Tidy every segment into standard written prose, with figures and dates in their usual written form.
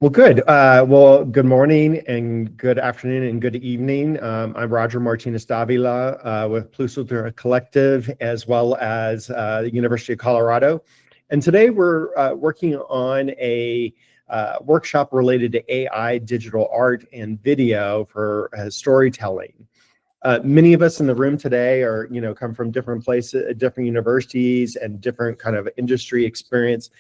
Well, good. Well, good morning and good afternoon and good evening. I'm Roger Martínez-Davila with Plasencia Collective, as well as the University of Colorado. And today we're working on a workshop related to AI, digital art, and video for storytelling. Many of us in the room today are, come from different places, different universities, and different kind of industry experience.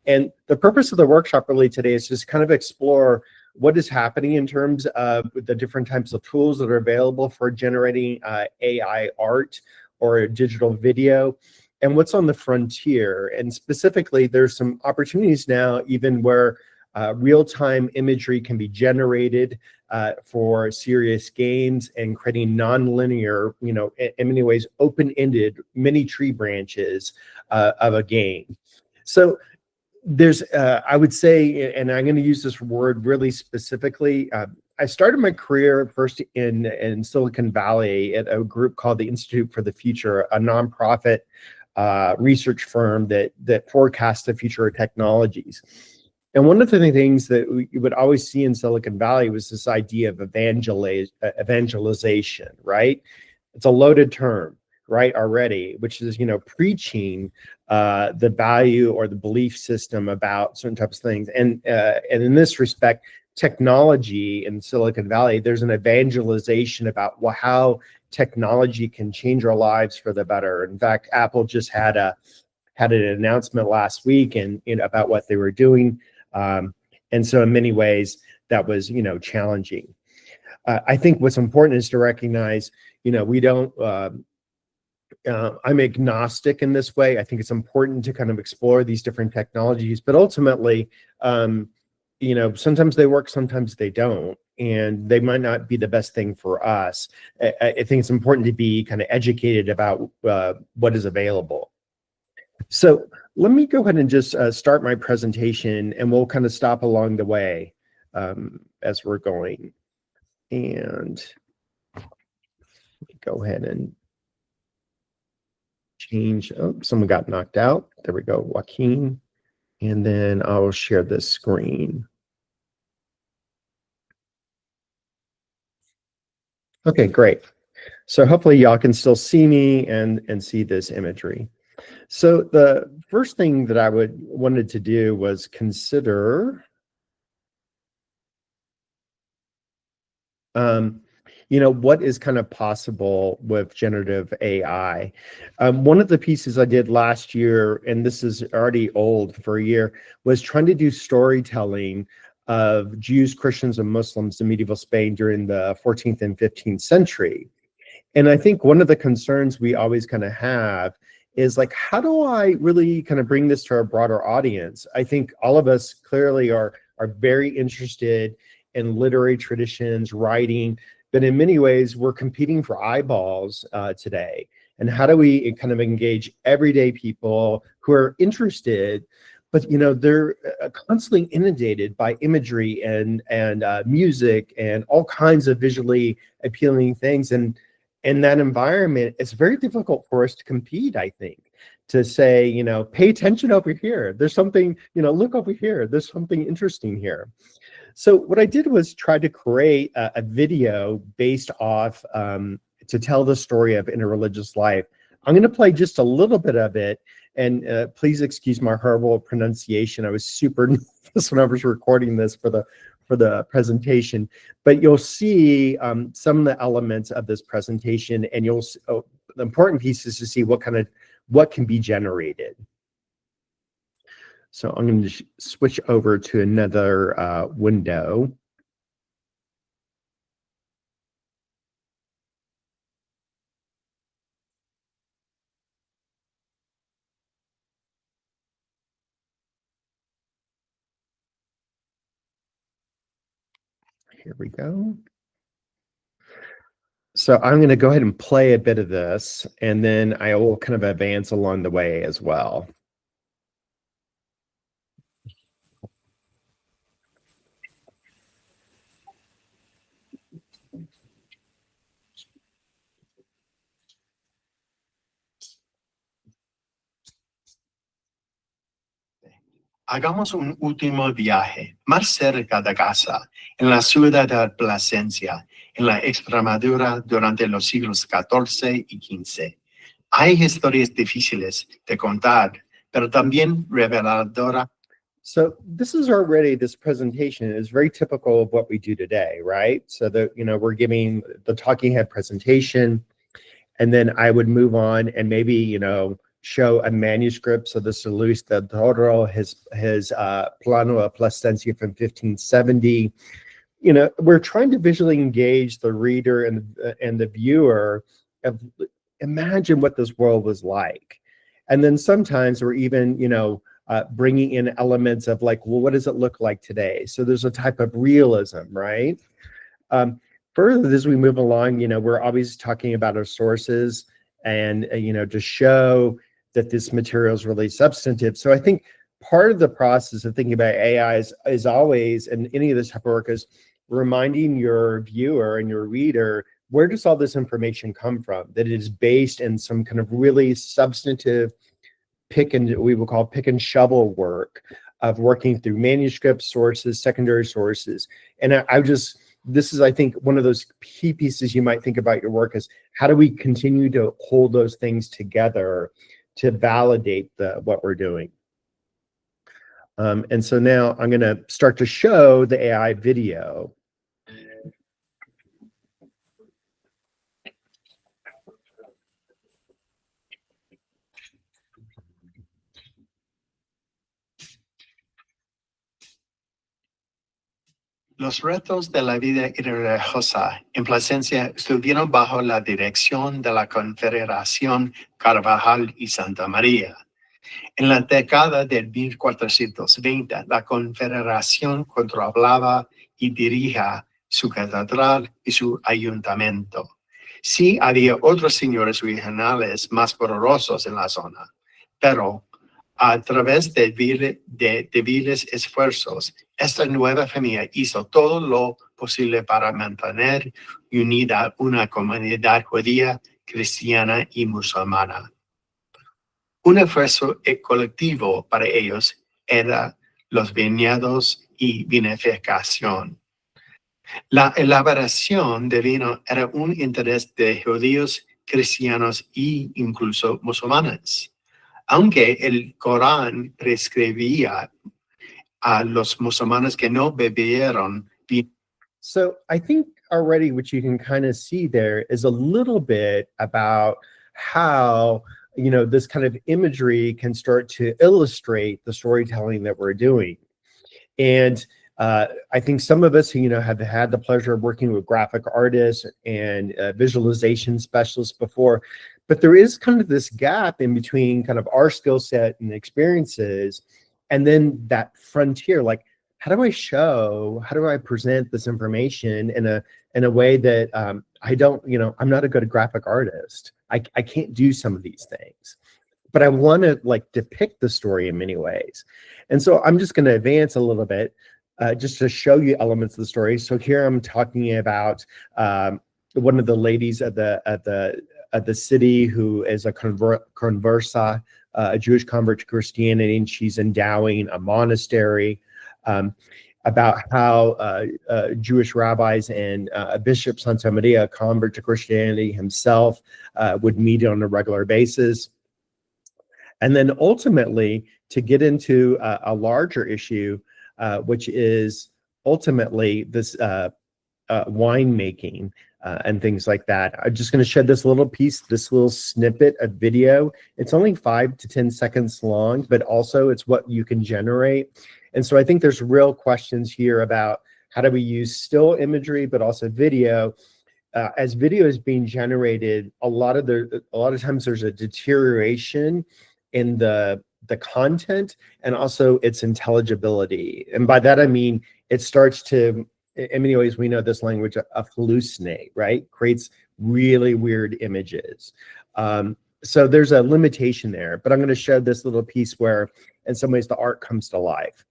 And the purpose of the workshop really today is just kind of explore what is happening in terms of the different types of tools that are available for generating AI art or digital video, and what's on the frontier. And specifically, there's some opportunities now, even where real-time imagery can be generated for serious games and creating nonlinear, in many ways, open-ended mini tree branches of a game. So there's, I would say, and I'm going to use this word really specifically, I started my career first in Silicon Valley at a group called the Institute for the Future, a nonprofit research firm that forecasts the future of technologies. And one of the things that you would always see in Silicon Valley was this idea of evangelization, right? It's a loaded term, right, already, which is, preaching the value or the belief system about certain types of things. And in this respect, technology in Silicon Valley, there's an evangelization about how technology can change our lives for the better. In fact, Apple just had an announcement last week and about what they were doing. And so in many ways, that was, challenging. I think what's important is to recognize, we don't, I'm agnostic in this way. I think it's important to kind of explore these different technologies, but ultimately, sometimes they work, sometimes they don't, and they might not be the best thing for us. I think it's important to be kind of educated about what is available. So let me go ahead and just start my presentation, and we'll kind of stop along the way as we're going. And go ahead and change. Oh, someone got knocked out. There we go, Joaquin. And then I'll share this screen. Okay, great. So hopefully y'all can still see me and see this imagery. So the first thing that I wanted to do was consider what is kind of possible with generative AI. One of the pieces I did last year, and this is already old for a year, was trying to do storytelling of Jews, Christians, and Muslims in medieval Spain during the 14th and 15th century. And I think one of the concerns we always kind of have is like, how do I really kind of bring this to our broader audience? I think all of us clearly are very interested in literary traditions, writing, but in many ways we're competing for eyeballs today. And how do we kind of engage everyday people who are interested, but they're constantly inundated by imagery and music and all kinds of visually appealing things. And in that environment, it's very difficult for us to compete, I think, to say, pay attention over here. There's something, look over here. There's something interesting here. So what I did was try to create a video based off to tell the story of interreligious life. I'm going to play just a little bit of it, and please excuse my horrible pronunciation. I was super nervous when I was recording this for the presentation, but you'll see some of the elements of this presentation, and the important piece is to see what can be generated. So I'm going to switch over to another window. Here we go. So I'm going to go ahead and play a bit of this, and then I will kind of advance along the way as well. Hagamos un último viaje. más cerca de casa, en la ciudad de Plasencia, en la Extremadura durante los siglos XIV y XV. Hay historias difíciles de contar, pero también reveladoras. So this presentation is very typical of what we do today, right? So that, we're giving the talking head presentation, and then I would move on and maybe, show a manuscript. So this is Luis de Toro, his Plano a Plasencia from 1570. We're trying to visually engage the reader and the viewer of imagine what this world was like. And then sometimes we're even, bringing in elements of like, well, what does it look like today? So there's a type of realism, right? Further, as we move along, we're always talking about our sources and, to show that this material is really substantive. So I think part of the process of thinking about AI is always, and any of this type of work, is reminding your viewer and your reader, where does all this information come from? That it is based in some kind of really substantive we will call pick and shovel work of working through manuscripts, sources, secondary sources. And this is, I think, one of those key pieces you might think about your work is how do we continue to hold those things together to validate what we're doing. And so now I'm going to start to show the AI video. Los retos de la vida religiosa en Plasencia estuvieron bajo la dirección de la Confederación Carvajal y Santa María. En la década de 1420, la Confederación controlaba y dirigía su catedral y su ayuntamiento. Sí, había otros señores regionales más poderosos en la zona, pero a través de débiles esfuerzos, esta nueva familia hizo todo lo posible para mantener unida una comunidad judía, cristiana y musulmana. Un esfuerzo colectivo para ellos era los viñedos y vinificación. La elaboración de vino era un interés de judíos, cristianos e incluso musulmanes. Aunque el Corán prescribía a los musulmanes que no bebieron vino. So I think already what you can kind of see there is a little bit about how, this kind of imagery can start to illustrate the storytelling that we're doing. And I think some of us, have had the pleasure of working with graphic artists and visualization specialists before, but there is kind of this gap in between kind of our skill set and experiences, and then that frontier, like, how do I present this information in a way that I'm not a good graphic artist. I can't do some of these things, but I want to depict the story in many ways. And so I'm just going to advance a little bit just to show you elements of the story. So here I'm talking about one of the ladies of the city who is a conversa, a Jewish convert to Christianity, and she's endowing a monastery. About how Jewish rabbis and Bishop Santa Maria, a convert to Christianity himself, would meet on a regular basis. And then ultimately to get into a larger issue, which is ultimately this winemaking and things like that. I'm just going to shed this little snippet of video. It's only 5 to 10 seconds long, but also it's what you can generate. And so I think there's real questions here about how do we use still imagery, but also video. As video is being generated, a lot of times there's a deterioration in the content and also its intelligibility. And by that I mean it starts to, in many ways, we know this language of hallucinate, right? Creates really weird images. So there's a limitation there, but I'm going to show this little piece where, in some ways, the art comes to life.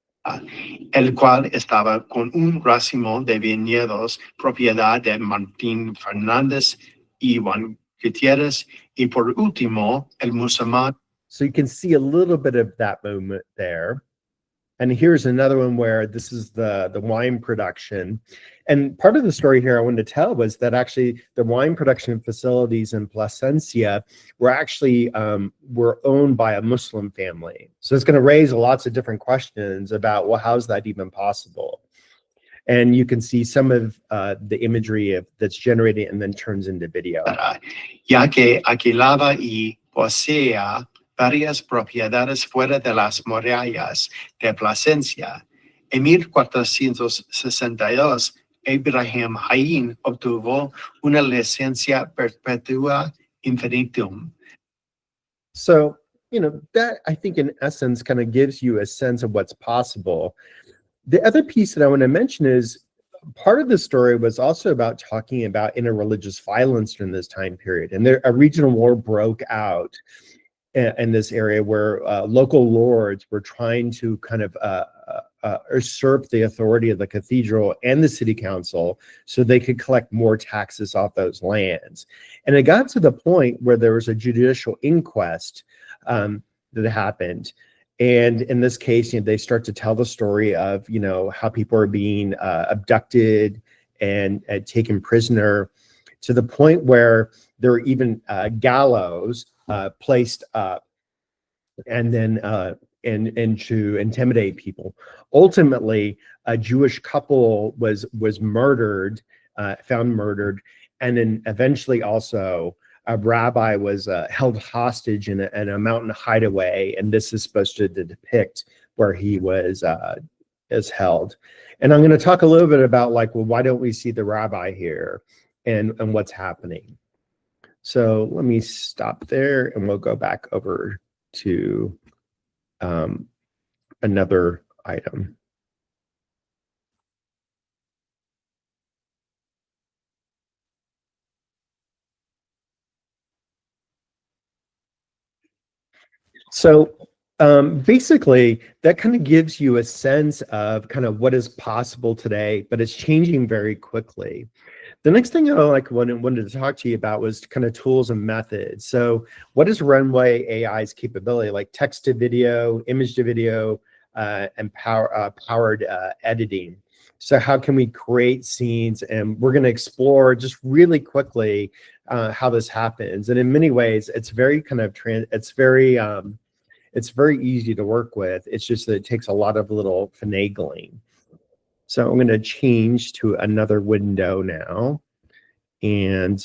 El cual estaba con un racimo de viñedos, propiedad de Martín Fernández y Juan Gutiérrez, y por último, el musulmán. So you can see a little bit of that moment there. And here's another one where this is the wine production. And part of the story here I wanted to tell was that actually the wine production facilities in Plasencia were actually were owned by a Muslim family. So it's going to raise lots of different questions about, well, how's that even possible? And you can see some of the imagery that's generated and then turns into video. Ya que alquilaba y poseía varias propiedades fuera de las murallas de Plasencia. En 1462, Abraham Hain obtuvo una licencia perpetua infinitum. So, that I think in essence kind of gives you a sense of what's possible. The other piece that I want to mention is part of the story was also about talking about interreligious violence during this time period. And a regional war broke out in this area where local lords were trying to kind of usurp the authority of the cathedral and the city council so they could collect more taxes off those lands. And it got to the point where there was a judicial inquest that happened. And in this case, they start to tell the story of, how people are being abducted and taken prisoner, to the point where there are even gallows placed up, and then and to intimidate people. Ultimately, a Jewish couple was murdered, found murdered, and then eventually also a rabbi was held hostage in a mountain hideaway, and this is supposed to depict where he was held. And I'm going to talk a little bit about well, why don't we see the rabbi here, and what's happening. So let me stop there, and we'll go back over to another item. So basically, that kind of gives you a sense of kind of what is possible today, but it's changing very quickly. The next thing I wanted to talk to you about was kind of tools and methods. So what is RunwayAI's capability, like text to video, image to video, and powered editing? So how can we create scenes? And we're going to explore just really quickly how this happens. And in many ways, it's very kind of it's very easy to work with. It's just that it takes a lot of little finagling. So I'm going to change to another window now. And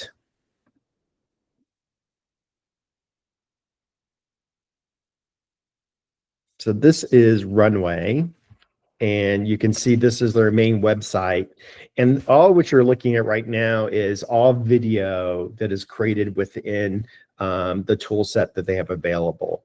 so this is Runway. And you can see this is their main website. And all what you're looking at right now is all video that is created within the tool set that they have available.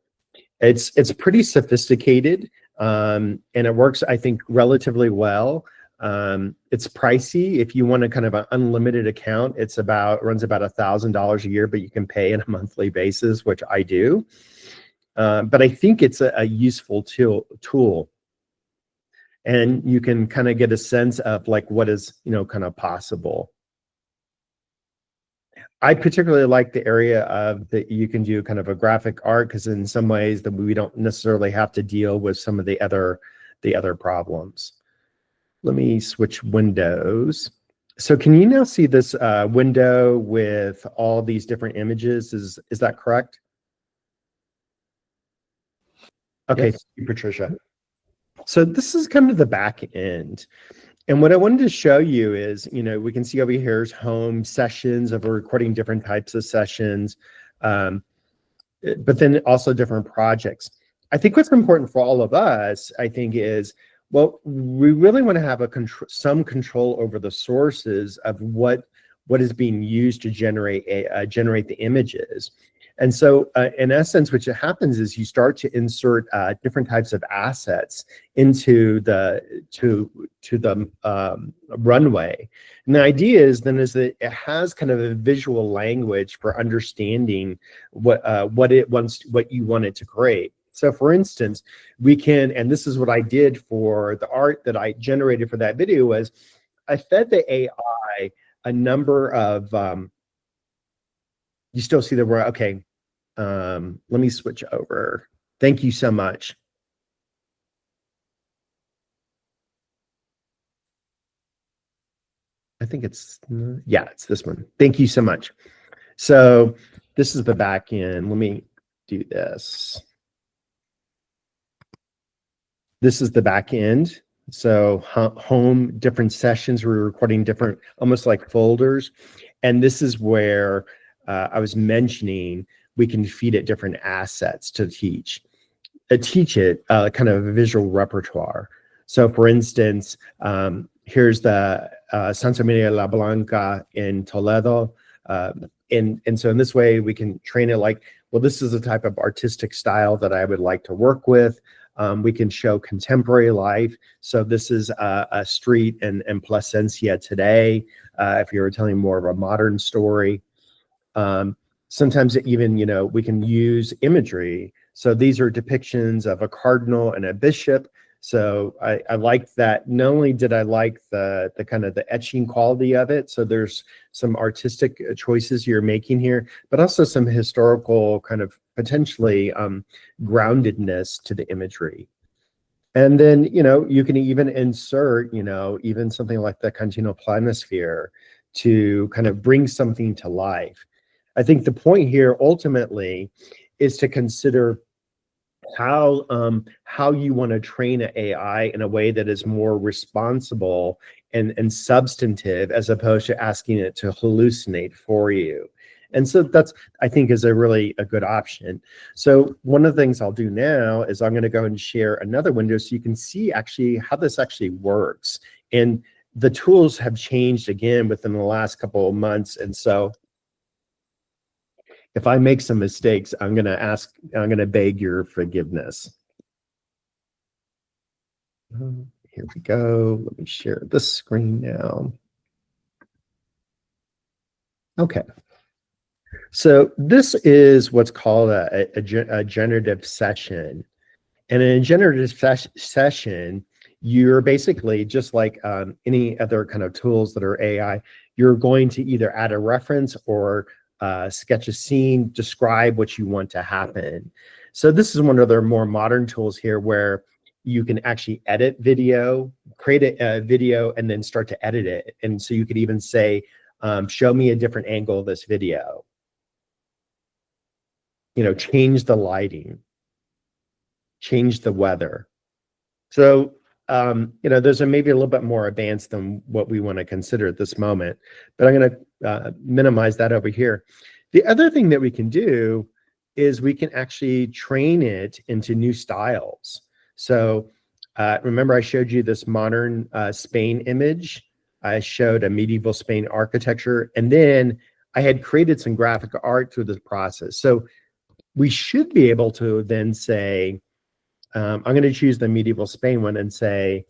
It's pretty sophisticated, and it works, I think, relatively well. It's pricey. If you want a kind of an unlimited account, runs about $1,000 a year, but you can pay on a monthly basis, which I do. But I think it's a useful tool. And you can kind of get a sense of what is, kind of possible. I particularly like the area of that you can do kind of a graphic art, because in some ways that we don't necessarily have to deal with some of the other problems. Let me switch windows. So can you now see this window with all these different images? Is that correct? Okay, Yes. thank you, Patricia. So this is kind of the back end. And what I wanted to show you is, we can see over here is home sessions of recording different types of sessions, but then also different projects. I think what's important for all of us, I think, is, well, we really want to have some control over the sources of what is being used to generate the images. And so in essence, what happens is you start to insert different types of assets into the runway. And the idea is that it has kind of a visual language for understanding what you want it to create. So for instance, we can, and this is what I did for the art that I generated for that video, was I fed the AI a number of you still see the word. Okay. Let me switch over. Thank you so much. I think it's, yeah, it's this one. Thank you so much. So this is the back end. Let me do this. This is the back end. So home, different sessions, we're recording different, almost like folders. And this is where I was mentioning we can feed it different assets to teach it kind of a visual repertoire. So for instance, here's the Santa Maria la Blanca in Toledo. And so in this way, we can train it like, well, this is the type of artistic style that I would like to work with. We can show contemporary life. So this is a street in Plasencia today. If you were telling more of a modern story, sometimes even, we can use imagery. So these are depictions of a cardinal and a bishop. So I liked that. Not only did I like the kind of the etching quality of it, so there's some artistic choices you're making here, but also some historical kind of potentially groundedness to the imagery. And then, you can even insert, even something like the continual planisphere to kind of bring something to life. I think the point here ultimately is to consider how you want to train an AI in a way that is more responsible and substantive, as opposed to asking it to hallucinate for you. And so that's, I think, is a good option. So one of the things I'll do now is I'm going to go and share another window so you can see actually how this actually works. And the tools have changed again within the last couple of months. And so if I make some mistakes, I'm going to beg your forgiveness. Here we go. Let me share this screen now. Okay. So this is what's called a generative session. And in a generative session, you're basically just like any other kind of tools that are AI, you're going to either add a reference or sketch a scene, describe what you want to happen. So this is one of their more modern tools here where you can actually edit video, create a video, and then start to edit it. And so you could even say, show me a different angle of this video. Change the lighting, change the weather. So, those are maybe a little bit more advanced than what we want to consider at this moment, but I'm going to minimize that over here. The other thing that we can do is we can actually train it into new styles. So remember I showed you this modern Spain image. I showed a medieval Spain architecture, and then I had created some graphic art through this process. So we should be able to then say, I'm going to choose the medieval Spain one and say,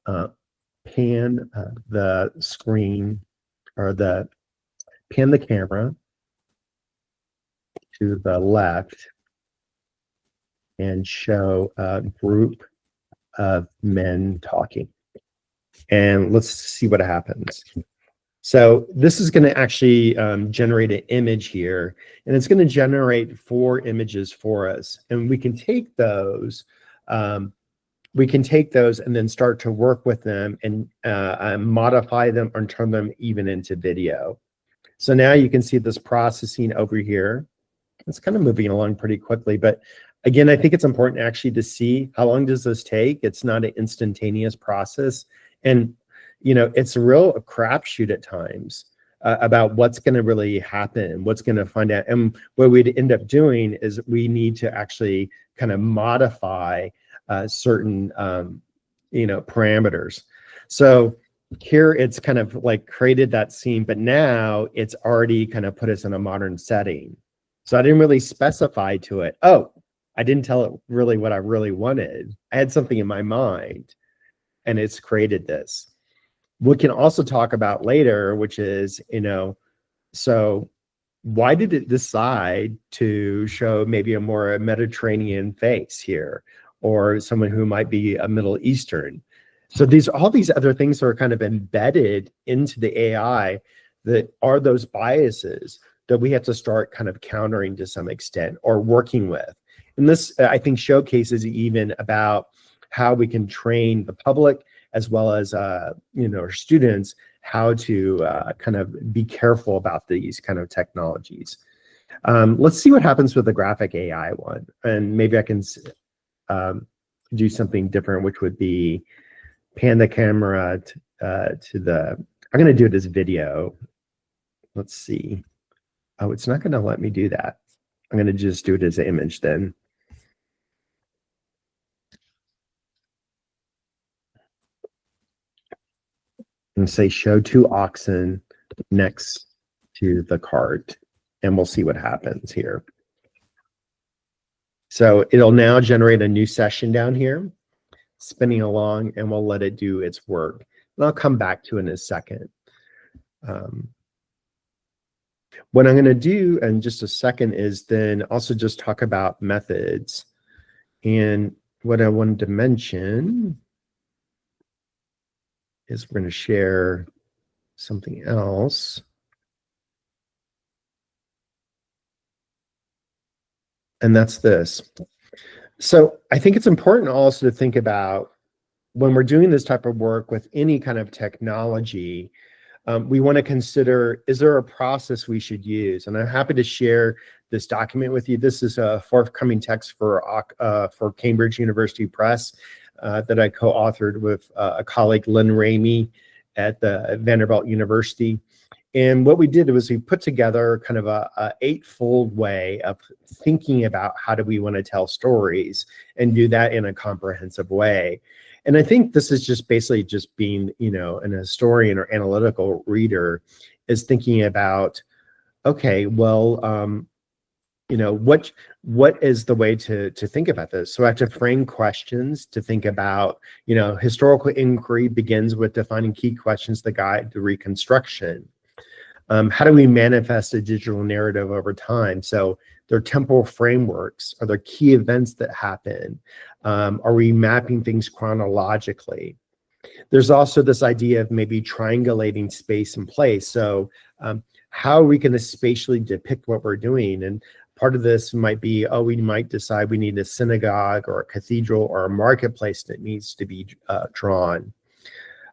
pan the screen, or pan the camera to the left and show a group of men talking. And let's see what happens. So this is going to actually generate an image here, and it's going to generate 4 images for us. And we can take those, and then start to work with them and modify them or turn them even into video. So now you can see this processing over here. It's kind of moving along pretty quickly, but again, I think it's important actually to see how long does this take. It's not an instantaneous process, and it's a real crapshoot at times about what's going to really happen, what's going to find out. And what we'd end up doing is we need to actually kind of modify certain parameters. So here it's kind of like created that scene, but now it's already kind of put us in a modern setting. So I didn't really specify to it, oh, I didn't tell it really what I really wanted. I had something in my mind, and it's created this. We can also talk about later, which is, so why did it decide to show maybe a more Mediterranean face here, or someone who might be a Middle Eastern? So all these other things are kind of embedded into the AI that are those biases that we have to start kind of countering to some extent or working with. And this, I think, showcases even about how we can train the public as well as our students, how to kind of be careful about these kind of technologies. Let's see what happens with the graphic AI one, and maybe I can do something different, which would be pan the camera to the. I'm going to do it as video. Let's see. Oh, it's not going to let me do that. I'm going to just do it as an image then. And say show 2 oxen next to the cart, and we'll see what happens here. So it'll now generate a new session down here, spinning along, and we'll let it do its work. And I'll come back to it in a second. What I'm going to do in just a second is then also just talk about methods. And what I wanted to mention is we're going to share something else. And that's this. So I think it's important also to think about when we're doing this type of work with any kind of technology, we want to consider, is there a process we should use? And I'm happy to share this document with you. This is a forthcoming text for Cambridge University Press that I co-authored with a colleague, Lynn Ramey, at the Vanderbilt University. And what we did was we put together kind of a 8-fold way of thinking about how do we want to tell stories and do that in a comprehensive way. And I think this is just basically just being, an historian or analytical reader is thinking about, okay, well, what is the way to think about this? So I have to frame questions to think about, historical inquiry begins with defining key questions that guide the reconstruction. How do we manifest a digital narrative over time? So there are temporal frameworks. Are there key events that happen? Are we mapping things chronologically? There's also this idea of maybe triangulating space and place. So how are we going to spatially depict what we're doing? And part of this might be, we might decide we need a synagogue or a cathedral or a marketplace that needs to be drawn.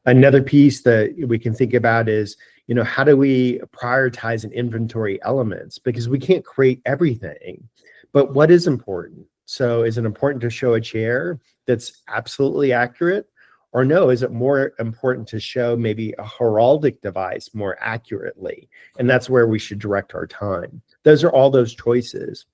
Another piece that we can think about is, how do we prioritize and inventory elements? Because we can't create everything, but what is important? So is it important to show a chair that's absolutely accurate? Or no, is it more important to show maybe a heraldic device more accurately? And that's where we should direct our time. Those are all those choices.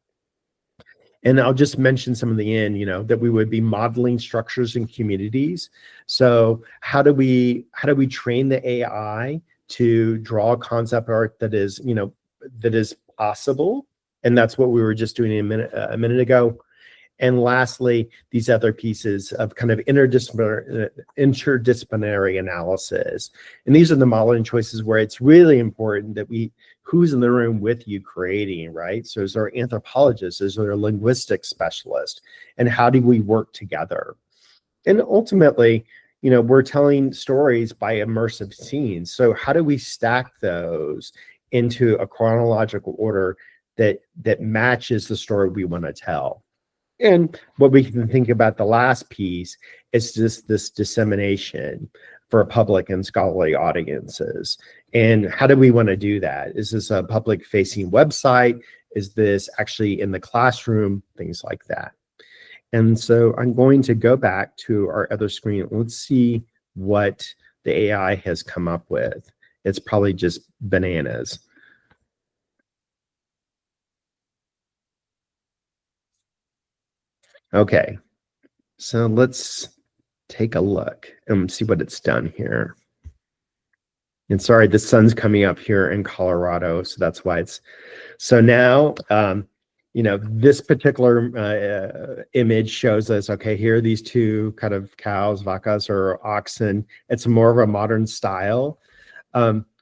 And I'll just mention some of the end, that we would be modeling structures and communities. So how do we train the AI to draw concept art that is, that is possible? And that's what we were just doing a minute ago. And lastly, these other pieces of kind of interdisciplinary analysis. And these are the modeling choices where it's really important that who's in the room with you creating, right? So is there anthropologists, is there a linguistic specialist, and how do we work together? And ultimately, we're telling stories by immersive scenes. So how do we stack those into a chronological order that matches the story we want to tell? And what we can think about the last piece is just this dissemination for public and scholarly audiences. And how do we want to do that? Is this a public-facing website? Is this actually in the classroom? Things like that. And so I'm going to go back to our other screen. Let's see what the AI has come up with. It's probably just bananas. Okay, so let's take a look and see what it's done here. And sorry, the sun's coming up here in Colorado, so that's why it's. So now, this particular image shows us, okay, here are these 2 kind of cows, vacas or oxen. It's more of a modern style.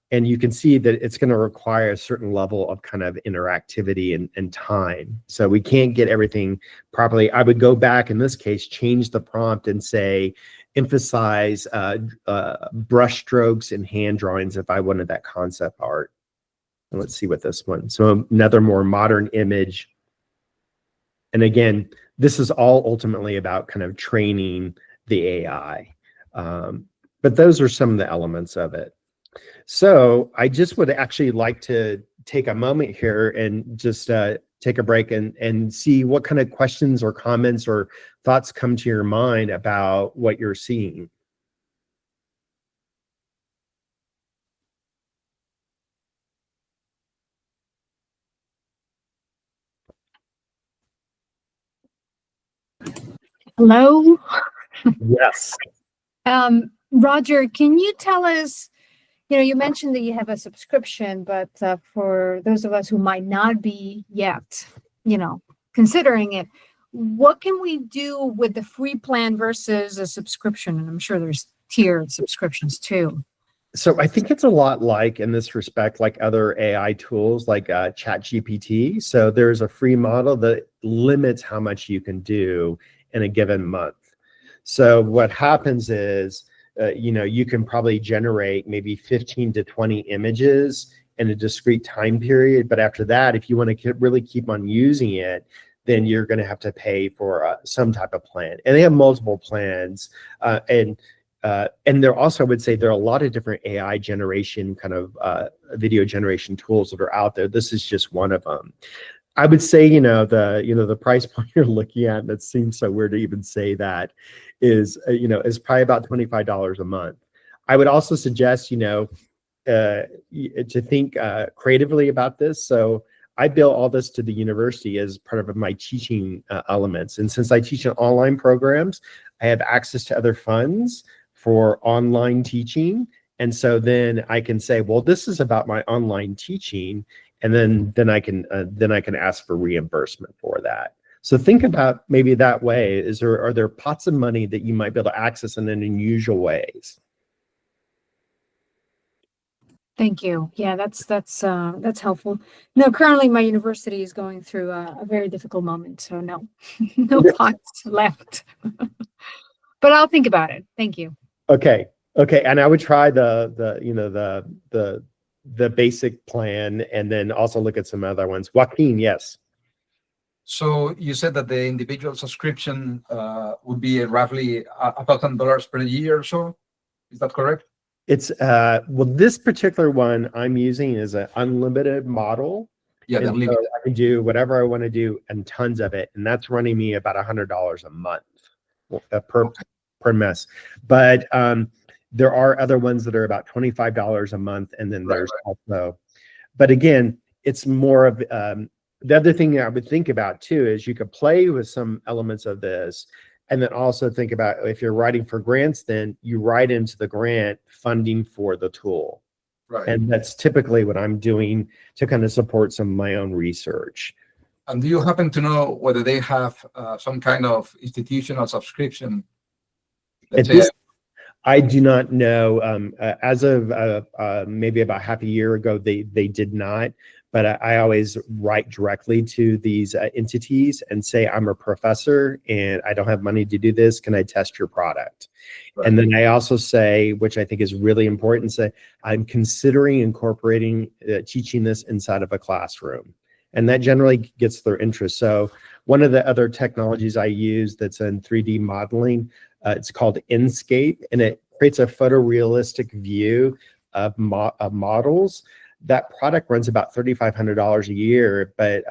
And you can see that it's going to require a certain level of kind of interactivity and time. So we can't get everything properly. I would go back, in this case, change the prompt and say, emphasize brush strokes and hand drawings if I wanted that concept art. And let's see what this one. So another more modern image. And again, this is all ultimately about kind of training the AI. But those are some of the elements of it. So I just would actually like to take a moment here and just take a break and see what kind of questions or comments or thoughts come to your mind about what you're seeing. Hello? Yes. Roger, can you tell us, you mentioned that you have a subscription, but for those of us who might not be yet, considering it, what can we do with the free plan versus a subscription? And I'm sure there's tiered subscriptions too. So I think it's a lot like, in this respect, like other AI tools like ChatGPT. So there's a free model that limits how much you can do in a given month. So what happens is, you can probably generate maybe 15 to 20 images in a discrete time period. But after that, if you want to really keep on using it, then you're going to have to pay for some type of plan. And they have multiple plans. And there also, I would say, there are a lot of different AI generation kind of video generation tools that are out there. This is just one of them. I would say, the price point you're looking at, that seems so weird to even say that, is probably about $25 a month. I would also suggest, to think creatively about this. So I bill all this to the university as part of my teaching elements. And since I teach in online programs, I have access to other funds for online teaching. And so then I can say, well, this is about my online teaching. And then I can ask for reimbursement for that. So think about maybe that way. Are there pots of money that you might be able to access in unusual ways? Thank you. Yeah, that's helpful. No, currently my university is going through a very difficult moment, so no pots left. But I'll think about it. Thank you. Okay, and I would try the basic plan, and then also look at some other ones. Joaquin, yes. So you said that the individual subscription would be roughly $1,000 per year or so. Is that correct? It's well, this particular one I'm using is an unlimited model. Yeah, so I can do whatever I want to do and tons of it, and that's running me about $100 a month per mess. But there are other ones that are about $25 a month, and then there's also. But again, it's more of the other thing I would think about too is you could play with some elements of this, and then also think about, if you're writing for grants, then you write into the grant funding for the tool. Right. And that's typically what I'm doing to kind of support some of my own research. And do you happen to know whether they have some kind of institutional subscription? I do not know. As of maybe about half a year ago, they did not. But I always write directly to these entities and say, I'm a professor and I don't have money to do this. Can I test your product? Right. And then I also say, which I think is really important, say, I'm considering incorporating teaching this inside of a classroom. And that generally gets their interest. So one of the other technologies I use that's in 3D modeling, it's called Enscape, and it creates a photorealistic view of models. That product runs about $3,500 a year, but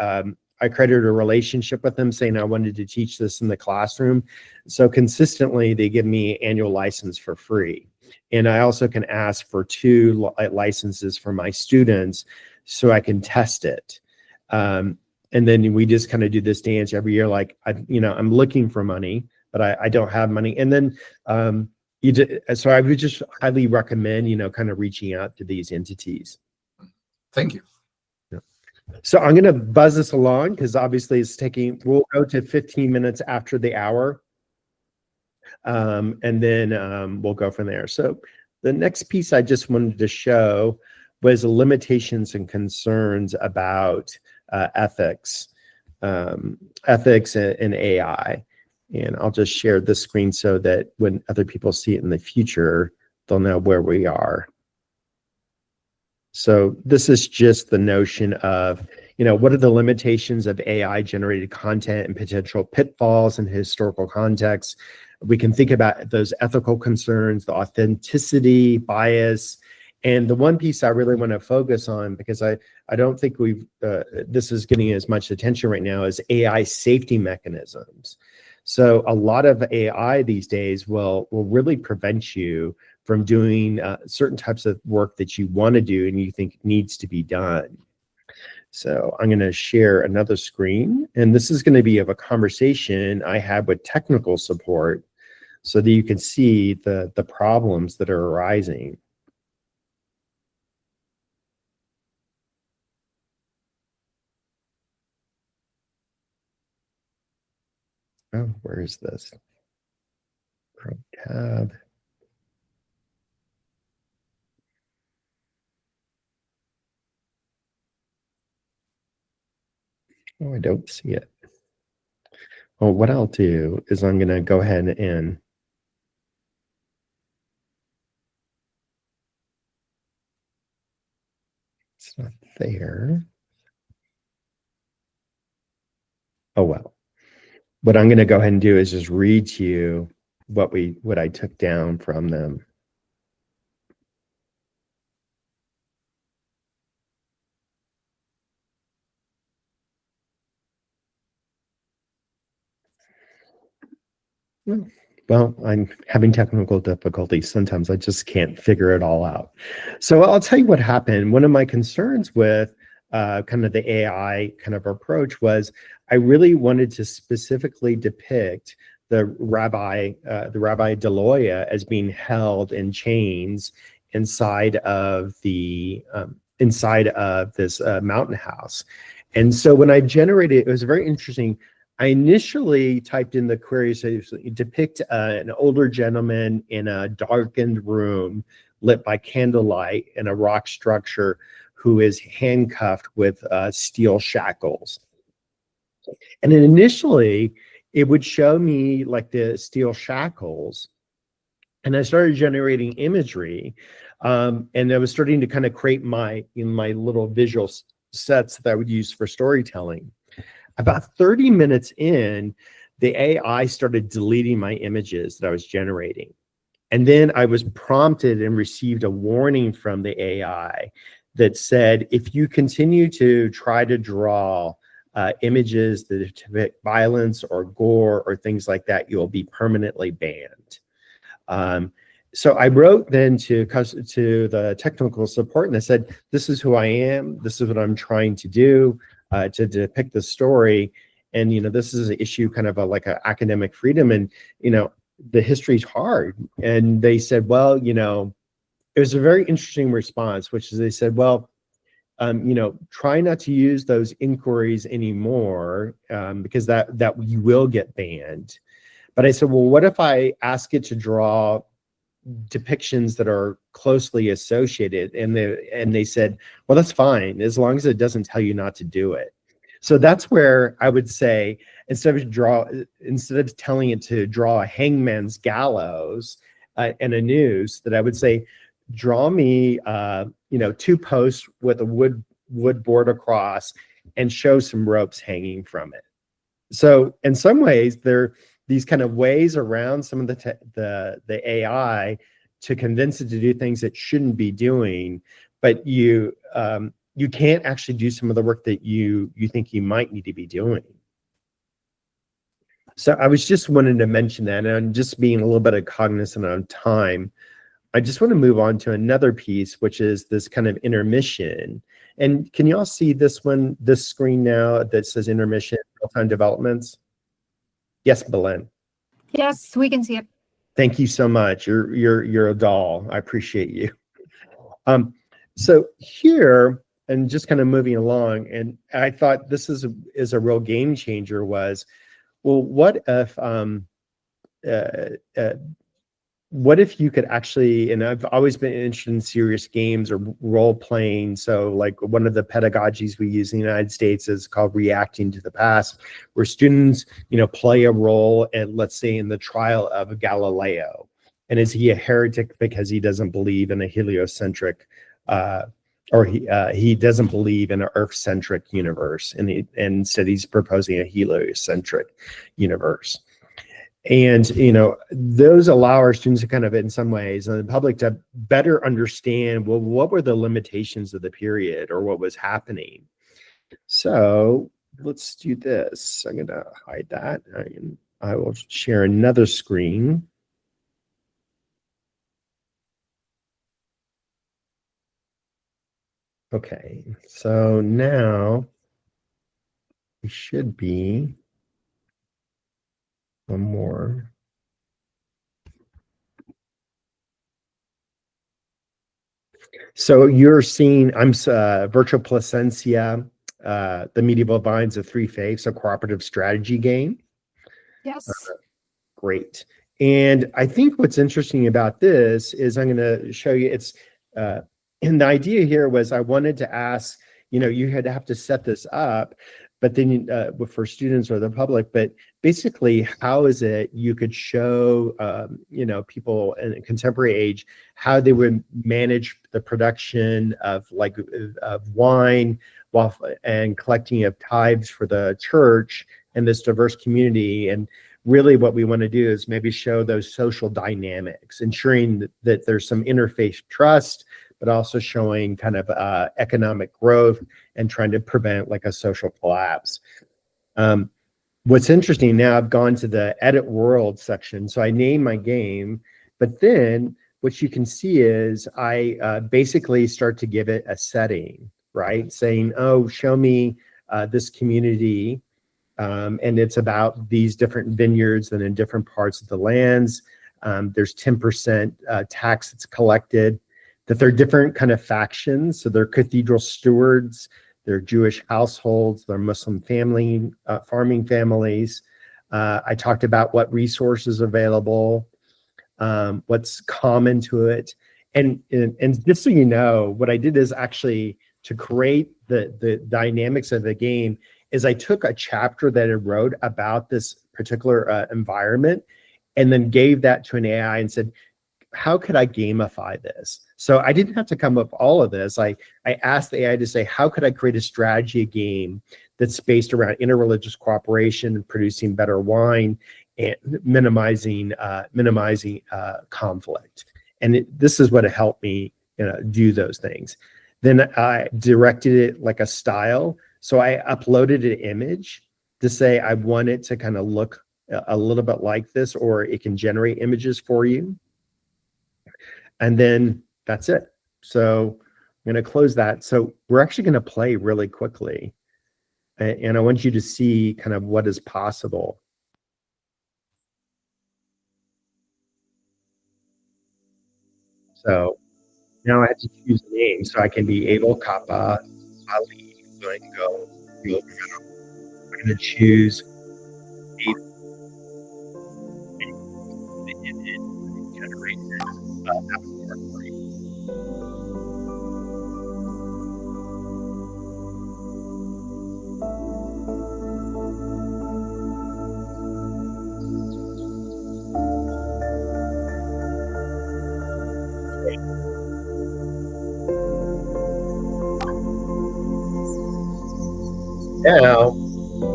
I created a relationship with them saying I wanted to teach this in the classroom. So consistently, they give me annual license for free. And I also can ask for 2 licenses for my students so I can test it. And then we just kind of do this dance every year. Like, I'm looking for money, but I don't have money. And then so I would just highly recommend, kind of reaching out to these entities. Thank you. Yeah. So I'm going to buzz this along because obviously it's we'll go to 15 minutes after the hour. And then we'll go from there. So the next piece I just wanted to show was the limitations and concerns about ethics in AI. And I'll just share this screen so that when other people see it in the future, they'll know where we are. So this is just the notion of, what are the limitations of AI generated content and potential pitfalls in historical context? We can think about those ethical concerns, the authenticity, bias. And the one piece I really want to focus on, because I don't think this is getting as much attention right now, is AI safety mechanisms. So a lot of AI these days will really prevent you from doing certain types of work that you want to do and you think needs to be done. So I'm going to share another screen, and this is going to be of a conversation I had with technical support so that you can see the problems that are arising. Oh, where is this? Chrome tab. Oh, I don't see it. Well, what I'll do is I'm going to go ahead and it's not there. Oh, well. What I'm going to go ahead and do is just read to you what I took down from them. Well, I'm having technical difficulties. Sometimes I just can't figure it all out. So I'll tell you what happened. One of my concerns with kind of the AI kind of approach was I really wanted to specifically depict the Rabbi Deloya as being held in chains inside of this mountain house. And so when I generated, it was very interesting. I initially typed in the query, so depict an older gentleman in a darkened room lit by candlelight in a rock structure who is handcuffed with steel shackles. And then initially, it would show me like the steel shackles. And I started generating imagery. And I was starting to kind of create my little visual sets that I would use for storytelling. About 30 minutes in, the AI started deleting my images that I was generating. And then I was prompted and received a warning from the AI that said, if you continue to try to draw images that depict violence or gore or things like that, you'll be permanently banned. So I wrote then to the technical support and I said, this is who I am. This is what I'm trying to do. To depict the story, and this is an issue kind of like an academic freedom, and the history's hard. And they said, well, it was a very interesting response, which is they said, well, try not to use those inquiries anymore because that you will get banned. But I said, well, what if I ask it to draw depictions that are closely associated? And they said, well, that's fine as long as it doesn't tell you not to do it. So that's where I would say, instead of telling it to draw a hangman's gallows and a noose, that I would say, draw me 2 posts with a wood board across and show some ropes hanging from it. So in some ways, there these kind of ways around some of the AI to convince it to do things it shouldn't be doing, but you can't actually do some of the work that you think you might need to be doing. So I was just wanting to mention that, and just being a little bit cognizant of time, I just want to move on to another piece, which is this kind of intermission. And can you all see this screen now that says intermission, real-time developments? Yes, Belen. Yes, we can see it. Thank you so much. You're a doll. I appreciate you. So here, and just kind of moving along, and I thought this is a real game changer, was, well, what if you could actually, and I've always been interested in serious games or role playing. So like one of the pedagogies we use in the United States is called reacting to the past, where students, play a role, and let's say in the trial of Galileo. And is he a heretic because he doesn't believe in a heliocentric, or he doesn't believe in an Earth-centric universe, and instead he's proposing a heliocentric universe. And, those allow our students to kind of, in some ways, and the public to better understand, well, what were the limitations of the period or what was happening. So let's do this. I'm going to hide that. I will share another screen. Okay, so now we should be one more. So you're seeing, I'm virtual Plasencia, the medieval vines of three faiths, a cooperative strategy game. Yes. Great. And I think what's interesting about this is I'm going to show you and the idea here was I wanted to ask, you had to have to set this up, but then for students or the public, but basically how is it you could show, people in a contemporary age, how they would manage the production of wine and collecting of tithes for the church and this diverse community. And really what we want to do is maybe show those social dynamics, ensuring that there's some interfaith trust, but also showing kind of economic growth and trying to prevent like a social collapse. What's interesting now, I've gone to the edit world section. So I name my game, but then what you can see is I basically start to give it a setting, right? Saying, oh, show me this community. And it's about these different vineyards and in different parts of the lands. There's 10% tax that's collected, that they're different kind of factions. So they're cathedral stewards, they're Jewish households, they're Muslim farming families. I talked about what resources available, what's common to it. And just so you know, what I did is actually to create the dynamics of the game is I took a chapter that I wrote about this particular environment and then gave that to an AI and said, how could I gamify this? So I didn't have to come up with all of this. I asked the AI to say, how could I create a strategy game that's based around interreligious cooperation and producing better wine and minimizing conflict? And this is what helped me do those things. Then I directed it like a style. So I uploaded an image to say I want it to kind of look a little bit like this, or it can generate images for you. And then that's it. So I'm going to close that. So we're actually going to play really quickly. And I want you to see kind of what is possible. So now I have to choose a name. So I can be Abel Kappa Ali. So I can go. I'm going to choose now,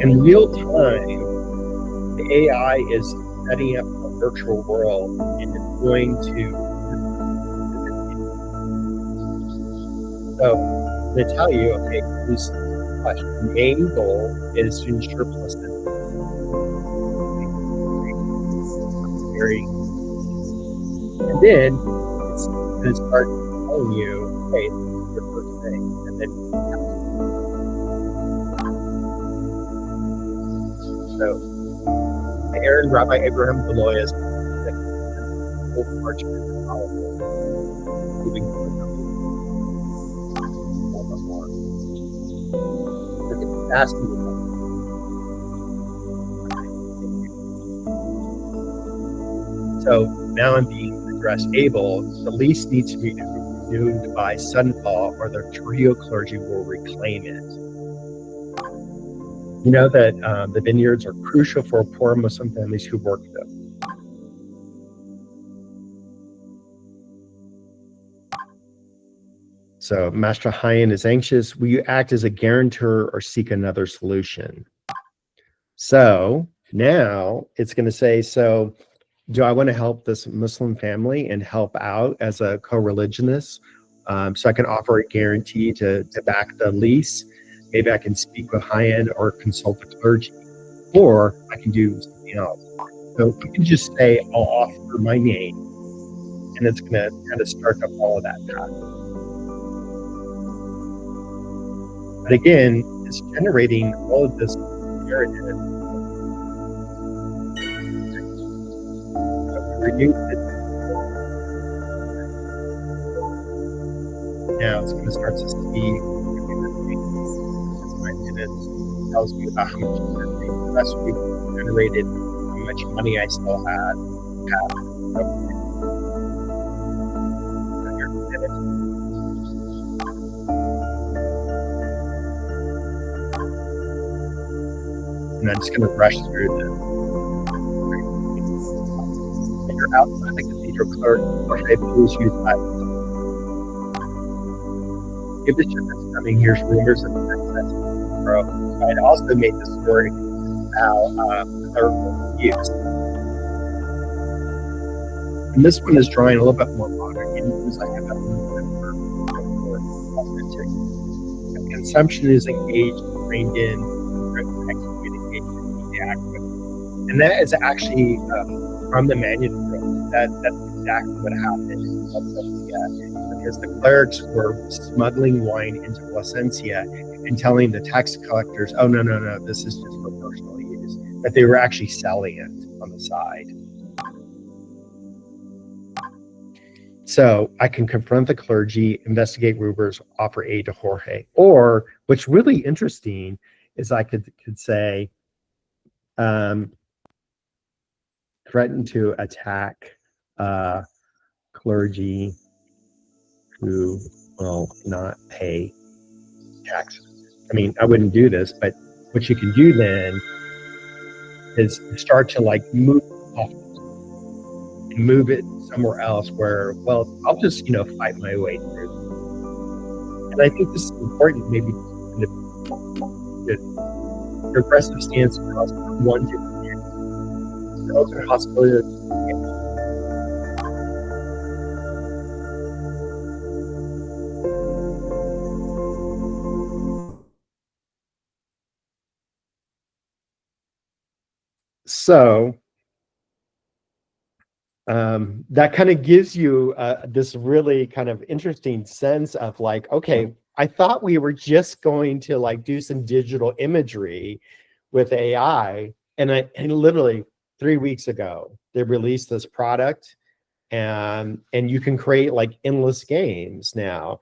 in real time, the AI is setting up a virtual world and it's going to. So I'm going to tell you, okay, this question. The main goal is to ensure placenta. And then it's going to start telling you, hey, this is your first thing. And then so, Aaron, Rabbi Abraham Beloya's old parchment and powerful, moving forward. Ask me about it. So now I'm being addressed able. The lease needs to be renewed by son-in-law, or the trio clergy will reclaim it. You know that the vineyards are crucial for poor Muslim families who work them. So Master Hayan is anxious. Will you act as a guarantor or seek another solution? So Now it's going to say, so do I want to help this Muslim family and help out as a co-religionist? So I can offer a guarantee to back the lease. Maybe I can speak with high-end or consult the clergy, or I can do something else. So you can just say, I'll offer my name, and it's going to kind of start to follow that path. But again, it's generating all of this narrative. Renew it. Now it's going to start to see 5 minutes, tells you about how much last week generated, how much money I still had. And I'm just going to brush through this. You're outside the cathedral clerk, or hey, please use that. Give the ship that's coming. Here's rumors of the princess. So I also made the story about clerical use. And this one is drawing a little bit more modern. It looks like a little bit more authentic. And consumption is engaged, trained in, communication, accurate. And that is actually from the manuscript. That's exactly what happened in Plasencia, because the clerics were smuggling wine into Plasencia and telling the tax collectors, oh, no, this is just for personal use. But they were actually selling it on the side. So I can confront the clergy, investigate rumors, offer aid to Jorge. Or what's really interesting is I could say, threaten to attack clergy who will not pay taxes. I mean, I wouldn't do this, but what you can do then is start to like move off and move it somewhere else where, well, I'll just, fight my way through. And I think this is important, maybe the aggressive stance across one different year. The ultimate hospitality. So that kind of gives you this really kind of interesting sense of like, okay, I thought we were just going to like do some digital imagery with AI, and literally 3 weeks ago they released this product, and you can create like endless games now.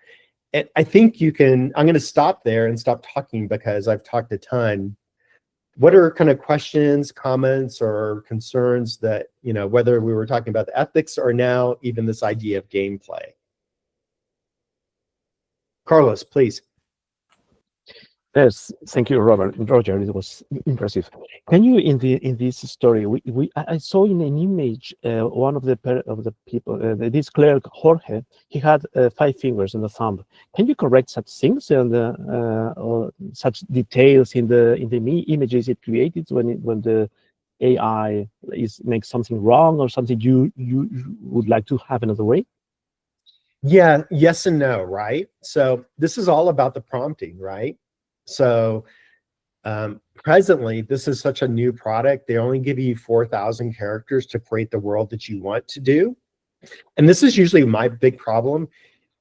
And I think you can. I'm going to stop there and stop talking because I've talked a ton. What are kind of questions, comments, or concerns that, whether we were talking about the ethics or now even this idea of gameplay? Carlos, please. Yes, thank you, Roger. It was impressive. Can you, in this story, I saw in an image one of the people, this clerk Jorge, he had 5 fingers and a thumb. Can you correct such things and or such details in the images it created when the AI makes something wrong or something you would like to have another way? Yeah, yes and no, right? So this is all about the prompting, right? So presently, this is such a new product. They only give you 4,000 characters to create the world that you want to do. And this is usually my big problem,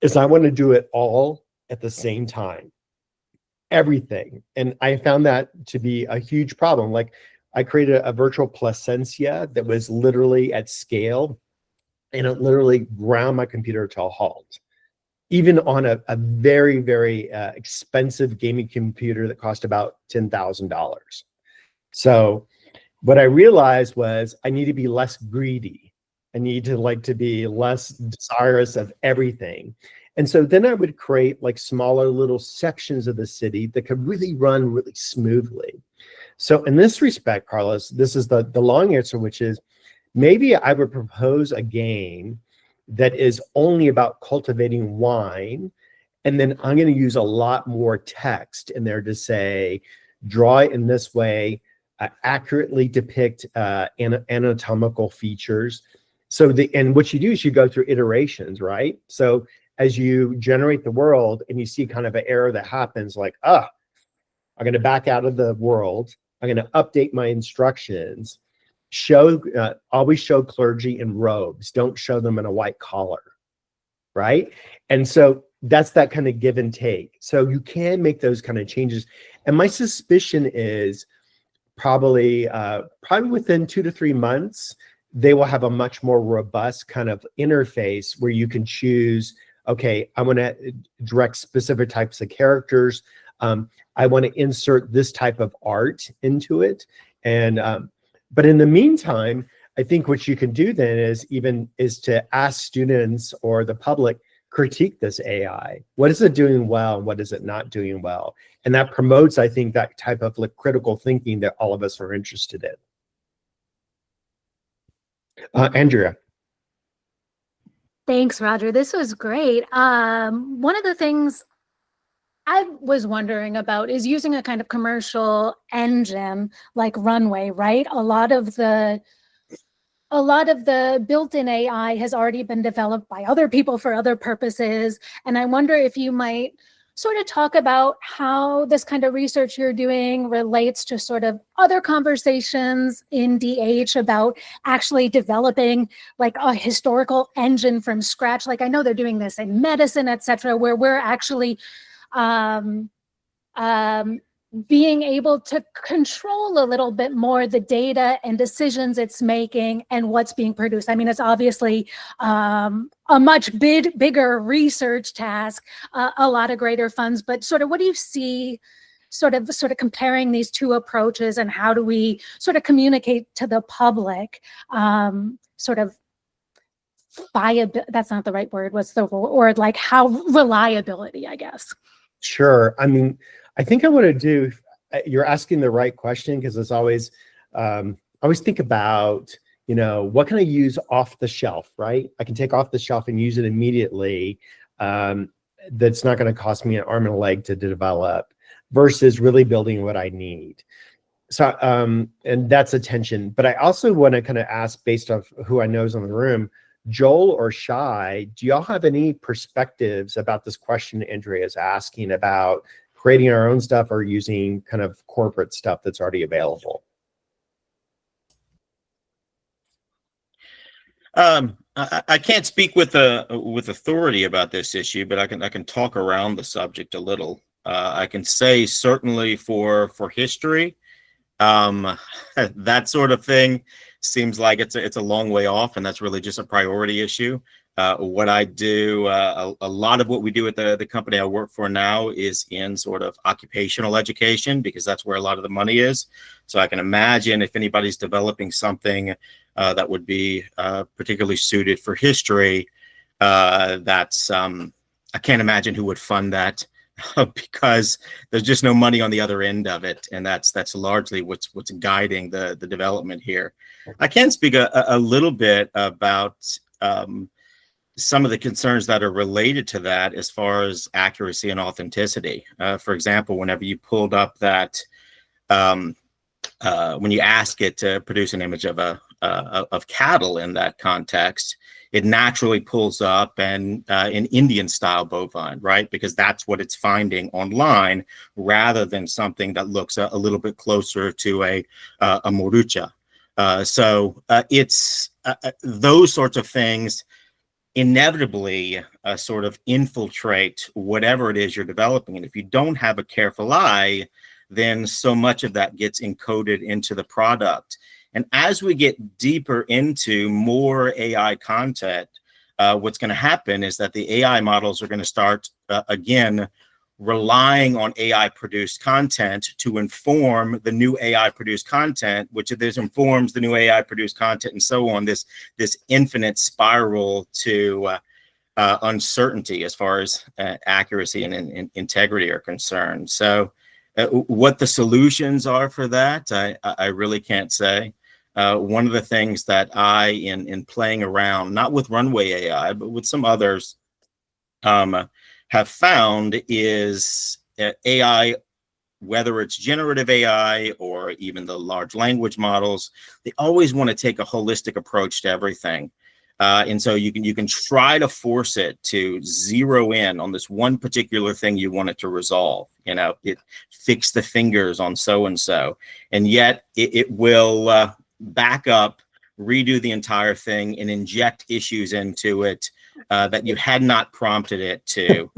is I want to do it all at the same time. Everything. And I found that to be a huge problem. Like I created a virtual Plasencia that was literally at scale, and it literally ground my computer to a halt. Even on a very, very expensive gaming computer that cost about $10,000. So what I realized was I need to be less greedy. I need to be less desirous of everything. And so then I would create like smaller little sections of the city that could really run really smoothly. So in this respect, Carlos, this is the long answer, which is maybe I would propose a game that is only about cultivating wine. And then I'm going to use a lot more text in there to say, draw it in this way, accurately depict anatomical features. So and what you do is you go through iterations, right? So as you generate the world and you see kind of an error that happens, like, I'm going to back out of the world. I'm going to update my instructions. Always show clergy in robes. Don't show them in a white collar, right? And so that's that kind of give and take. So you can make those kind of changes. And my suspicion is probably within 2 to 3 months, they will have a much more robust kind of interface where you can choose, okay, I want to direct specific types of characters. I want to insert this type of art into it. And but in the meantime, I think what you can do then is to ask students or the public, critique this AI. What is it doing well and what is it not doing well? And that promotes, I think, that type of critical thinking that all of us are interested in. Andrea. Thanks, Roger. This was great. One of the things I was wondering about is using a kind of commercial engine like Runway, right? A lot of the built-in AI has already been developed by other people for other purposes. And I wonder if you might sort of talk about how this kind of research you're doing relates to sort of other conversations in DH about actually developing like a historical engine from scratch. Like I know they're doing this in medicine, et cetera, where we're actually being able to control a little bit more the data and decisions it's making and what's being produced. I mean, it's obviously a much bigger research task, a lot of greater funds, but sort of what do you see sort of comparing these two approaches, and how do we sort of communicate to the public sort of viability? That's not the right word. What's the word? Like how reliability, I guess. Sure. I mean, I think I want to do, you're asking the right question, because it's always, always think about, what can I use off the shelf, right? I can take off the shelf and use it immediately. That's not going to cost me an arm and a leg to develop, versus really building what I need. So, and that's attention. But I also want to kind of ask, based off who I know is in the room, Joel or Shai, do y'all have any perspectives about this question Andrea is asking about creating our own stuff or using kind of corporate stuff that's already available? I can't speak with authority about this issue, but I can talk around the subject a little. I can say certainly for history, that sort of thing seems like it's a long way off, and that's really just a priority issue. What I do, a lot of what we do at the company I work for now is in sort of occupational education, because that's where a lot of the money is. So I can imagine if anybody's developing something that would be particularly suited for history, that's I can't imagine who would fund that, because there's just no money on the other end of it, and that's largely what's guiding the development here. I can speak a little bit about some of the concerns that are related to that as far as accuracy and authenticity. For example, whenever you pulled up that, when you ask it to produce an image of cattle in that context, it naturally pulls up an Indian style bovine, right? Because that's what it's finding online, rather than something that looks a little bit closer to a morucha. So it's those sorts of things inevitably sort of infiltrate whatever it is you're developing. And if you don't have a careful eye, then so much of that gets encoded into the product. And as we get deeper into more AI content, what's going to happen is that the AI models are going to start, again, relying on AI-produced content to inform the new AI-produced content, which this informs the new AI-produced content, and so on. This infinite spiral to uncertainty as far as accuracy and integrity are concerned. So what the solutions are for that, I really can't say. One of the things that I, in playing around, not with RunwayAI, but with some others, have found is AI whether it's generative AI or even the large language models, they always want to take a holistic approach to everything. And so you can try to force it to zero in on this one particular thing you want it to resolve. It fix the fingers on so-and-so, and yet it will back up, redo the entire thing, and inject issues into it that you had not prompted it to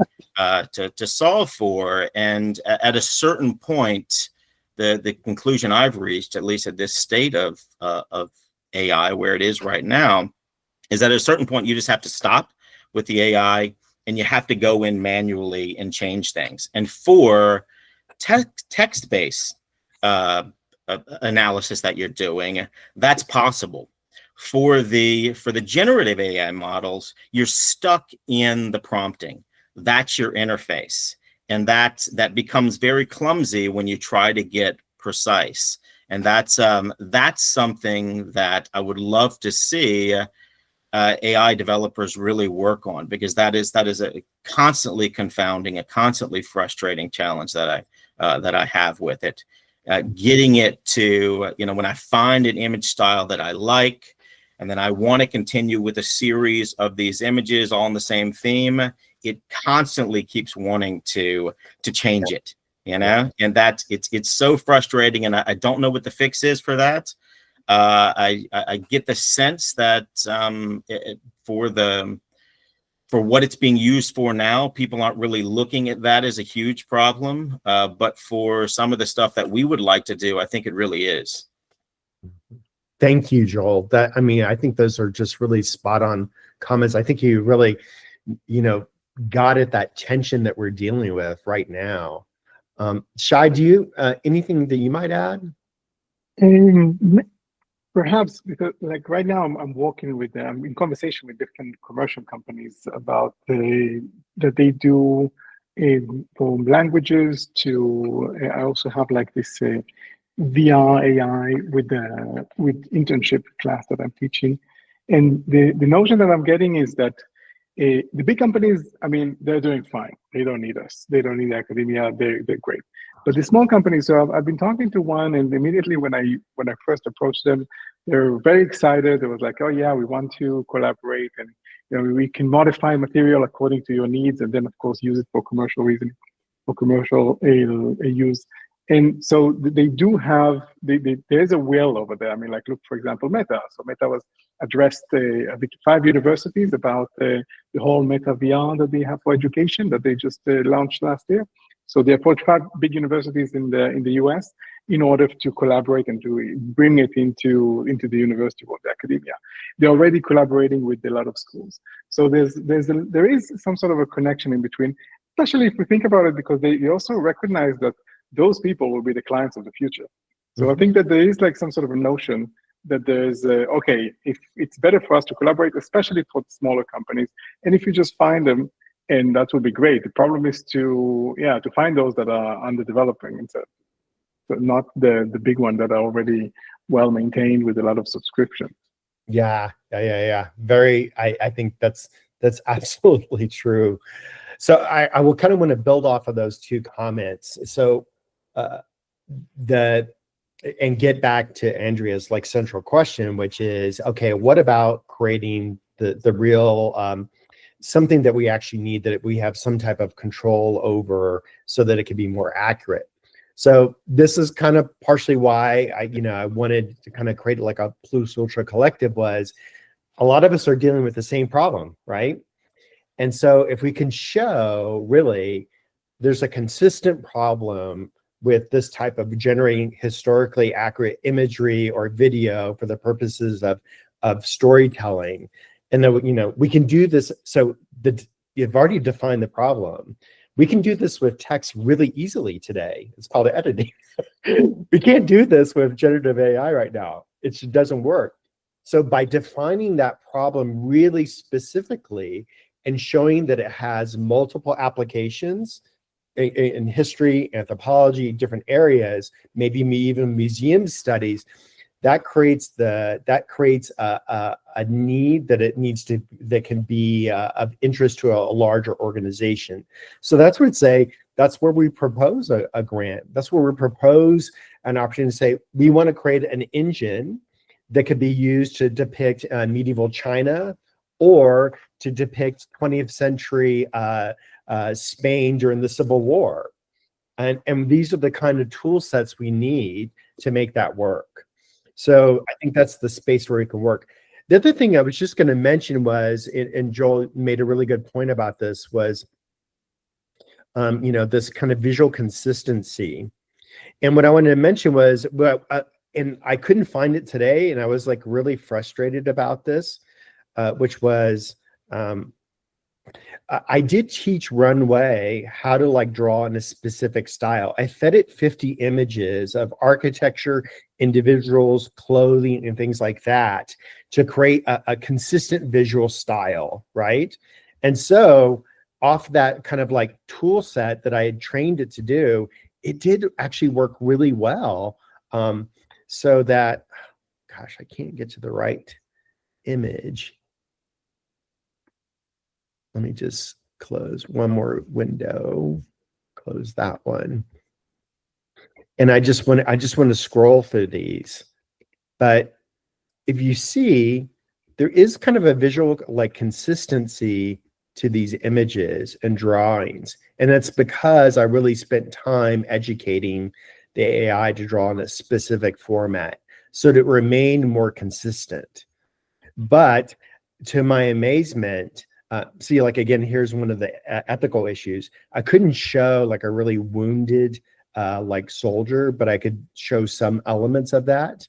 solve for. And at a certain point, the conclusion I've reached, at least at this state of AI where it is right now, is that at a certain point you just have to stop with the AI and you have to go in manually and change things. And for text-based analysis that you're doing, that's possible. For the generative AI models, you're stuck in the prompting. That's your interface, and that becomes very clumsy when you try to get precise. And that's something that I would love to see AI developers really work on, because that is a constantly confounding, a constantly frustrating challenge that I have with it. Getting it to, when I find an image style that I like, and then I want to continue with a series of these images all in the same theme, it constantly keeps wanting to change it, and that it's so frustrating, and I don't know what the fix is for that. I get the sense that for what it's being used for now, people aren't really looking at that as a huge problem. But for some of the stuff that we would like to do, I think it really is. Thank you, Joel. I think those are just really spot on comments. I think you really, got at that tension that we're dealing with right now. Shai, do you anything that you might add? Perhaps because, like, right now I'm in conversation with different commercial companies about that they do from languages to I also have like this VR AI with internship class that I'm teaching, and the notion that I'm getting is that the big companies, they're doing fine. They don't need us. They don't need academia. They're great. But the small companies, so I've been talking to one, and immediately when I first approached them, they're very excited. It was like, oh yeah, we want to collaborate, and we can modify material according to your needs, and then of course use it for commercial reason, for commercial use. And so they do have, there's a will over there. Look, for example, Meta. So Meta was addressed, I think, 5 universities about the whole Meta VR that they have for education that they just launched last year. So they approached 5 big universities in the US in order to collaborate and to bring it into the university world, the academia. They're already collaborating with a lot of schools. So there is some sort of a connection in between, especially if we think about it, because they also recognize that those people will be the clients of the future. So I think that there is like some sort of a notion that there's okay, if it's better for us to collaborate, especially for smaller companies, and if you just find them, and that would be great. The problem is to find those that are underdeveloping instead, but not the big one that are already well maintained with a lot of subscriptions. Yeah. Very. I think that's absolutely true. So I will kind of want to build off of those 2 comments. So and get back to Andrea's like central question, which is, okay, what about creating the real something that we actually need, that we have some type of control over so that it can be more accurate. So this is kind of partially why I wanted to kind of create like a Plus Ultra collective, was a lot of us are dealing with the same problem, right? And so if we can show really there's a consistent problem with this type of generating historically accurate imagery or video for the purposes of storytelling, and then we can do this. So you've already defined the problem. We can do this with text really easily today. It's called editing. We can't do this with generative AI right now. It just doesn't work. So by defining that problem really specifically and showing that it has multiple applications in history, anthropology, different areas, maybe even museum studies, that creates a need that can be of interest to a larger organization. So that's what I'd say. That's where we propose a grant. That's where we propose an opportunity to say we want to create an engine that could be used to depict medieval China or to depict 20th century Spain during the Civil War. And these are the kind of tool sets we need to make that work. So I think that's the space where it can work. The other thing I was just going to mention was, and Joel made a really good point about this, was this kind of visual consistency. And what I wanted to mention was, and I couldn't find it today, and I was like really frustrated about this, which was, I did teach Runway how to like draw in a specific style. I fed it 50 images of architecture, individuals, clothing, and things like that to create a consistent visual style, right? And so off that kind of like tool set that I had trained it to do, it did actually work really well. So that, gosh, I can't get to the right image. Let me just close one more window, close that one. And I just want to scroll through these. But if you see, there is kind of a visual like consistency to these images and drawings. And that's because I really spent time educating the AI to draw in a specific format so that it remained more consistent. But to my amazement, see, like, again, here's one of the ethical issues. I couldn't show like a really wounded like soldier, but I could show some elements of that.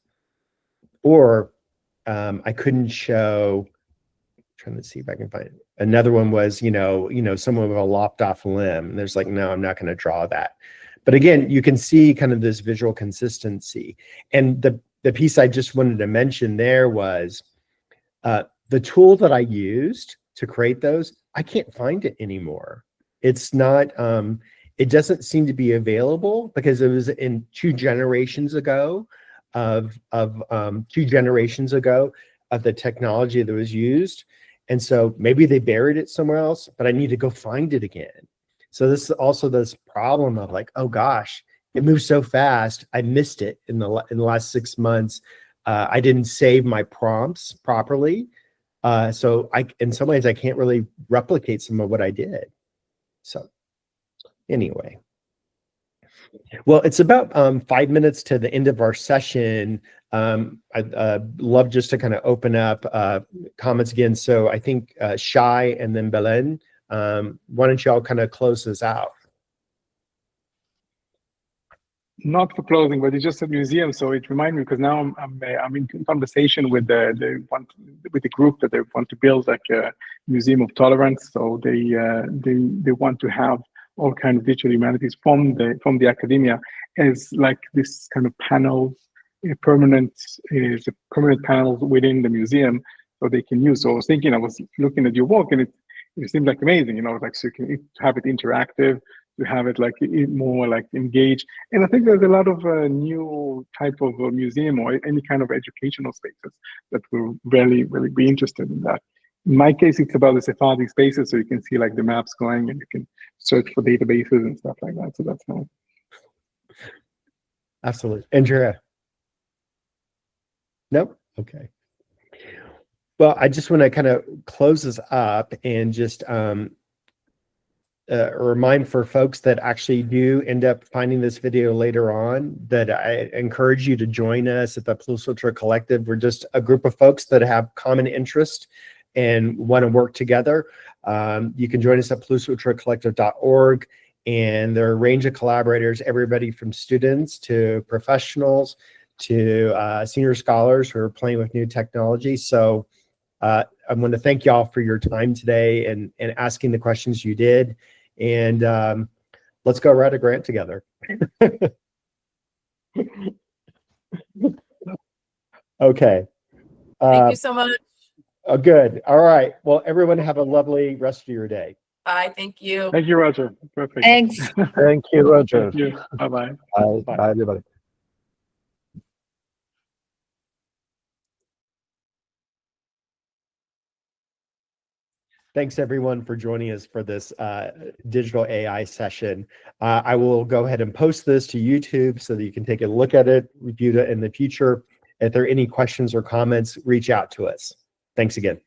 Or I couldn't show, I'm trying to see if I can find it. Another one was, someone with a lopped off limb. And there's like, no, I'm not going to draw that. But again, you can see kind of this visual consistency. And the piece I just wanted to mention there was the tool that I used to create those, I can't find it anymore. It's not, it doesn't seem to be available because it was in 2 generations ago of the technology that was used. And so maybe they buried it somewhere else, but I need to go find it again. So this is also this problem of like, oh gosh, it moves so fast. I missed it in the last 6 months. I didn't save my prompts properly. So in some ways, I can't really replicate some of what I did. So anyway, well, it's about 5 minutes to the end of our session. I'd love just to kind of open up comments again. So I think Shai and then Belen, why don't y'all kind of close this out? Not for closing, but it's just a museum, so it reminds me because now I'm in conversation with the group that they want to build like a museum of tolerance. So they want to have all kind of digital humanities from the academia as like this kind of panels, permanent panels within the museum, so they can use. So I was thinking, I was looking at your work, and it seemed like amazing, like so you can have it interactive, to have it like more like engaged. And I think there's a lot of new type of museum or any kind of educational spaces that will really be interested in that. In my case, it's about the Sephardic spaces, so you can see like the maps going and you can search for databases and stuff like that. So that's nice. Absolutely. Andrea? Nope? Okay. Well, I just want to kind of close this up and just remind for folks that actually do end up finding this video later on that I encourage you to join us at the Plus Ultra Collective. We're just a group of folks that have common interest and want to work together. You can join us at plusultracollective.org, and there are a range of collaborators, everybody from students to professionals to senior scholars who are playing with new technology. So I want to thank y'all for your time today and asking the questions you did. And let's go write a grant together. Okay. Thank you so much. Oh, good. All right. Well, everyone have a lovely rest of your day. Bye. Thank you. Thank you, Roger. Perfect. Thanks. Thank you, Roger. Thank you. Bye-bye. Bye, everybody. Thanks everyone for joining us for this digital AI session. I will go ahead and post this to YouTube so that you can take a look at it, review it in the future. If there are any questions or comments, reach out to us. Thanks again.